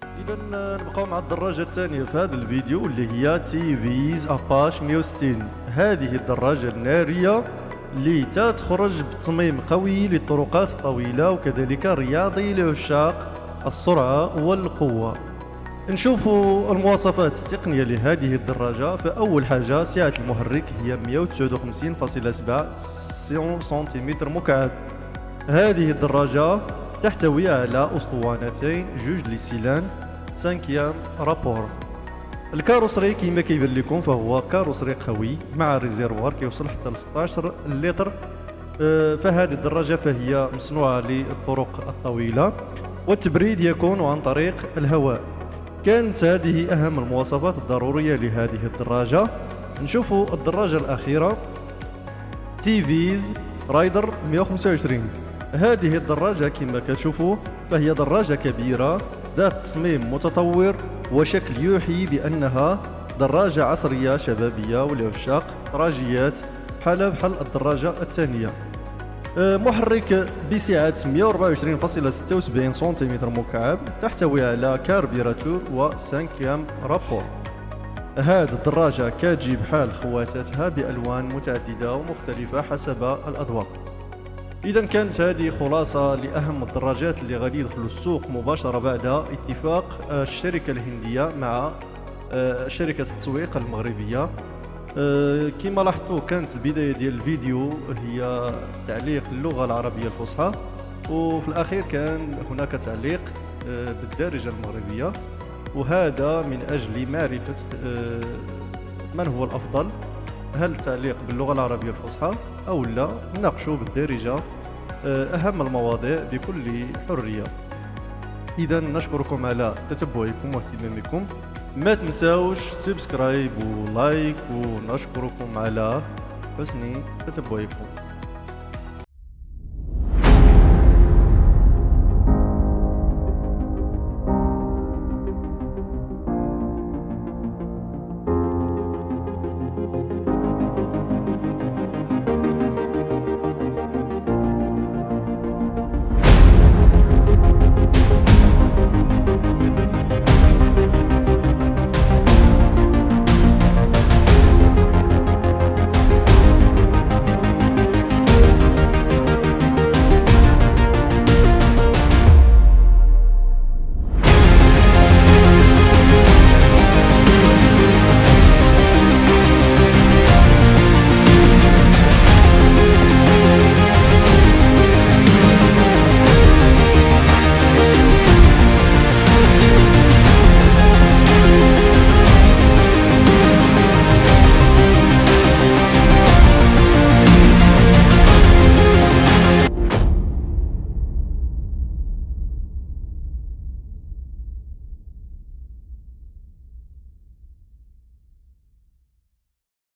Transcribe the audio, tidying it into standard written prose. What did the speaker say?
اذا نبقاو مع الدراجه الثانيه في هذا الفيديو اللي هي تي فيز اباش 160. هذه الدراجه الناريه اللي تخرج بتصميم قوي للطرقات الطويله وكذلك رياضي لعشاق السرعه والقوه. نشوفوا المواصفات التقنيه لهذه الدراجه. فاول حاجه سعه المحرك هي 159.7 سنتيمتر مكعب. هذه الدراجة تحتوي على أسطوانتين جوج للسيلان 5 رابور. الكاروسري كما كيبان لكم فهو كاروسري قوي مع ريزيرفوار كيوصل حتى ل 16 لتر. فهذه الدراجة فهي مصنوعة للطرق الطويلة والتبريد يكون عن طريق الهواء. كانت هذه أهم المواصفات الضرورية لهذه الدراجة. نشوفوا الدراجة الأخيرة تي فيز رايدر 125. هذه الدراجة كما كتشوفوا فهي دراجة كبيرة ذات تصميم متطور وشكل يوحي بأنها دراجة عصرية شبابية ولعشاق دراجيات بحال الدراجة الثانية. محرك بسعة 124.76 سنتيمتر مكعب، تحتوي على كاربيراتور و5 رابور. هذه الدراجة كتجي بحال خواتاتها بألوان متعددة ومختلفة حسب الأذواق. إذا كانت هذه خلاصة لأهم الدراجات اللي غادي يدخلوا السوق مباشرة بعد اتفاق الشركة الهندية مع شركة التسويق المغربية. كما لاحظتوا كانت البداية ديال الفيديو هي تعليق اللغة العربية الفصحى، وفي الأخير كان هناك تعليق بالدارجة المغربية، وهذا من أجل معرفة من هو الأفضل، هل التعليق باللغة العربية الفصحى أو لا نناقشوا بالدارجة أهم المواضيع بكل حرية. إذا نشكركم على تتبعكم واهتمامكم، ما تنساوش سبسكرايب ولايك، ونشكركم على حسن تتبعكم.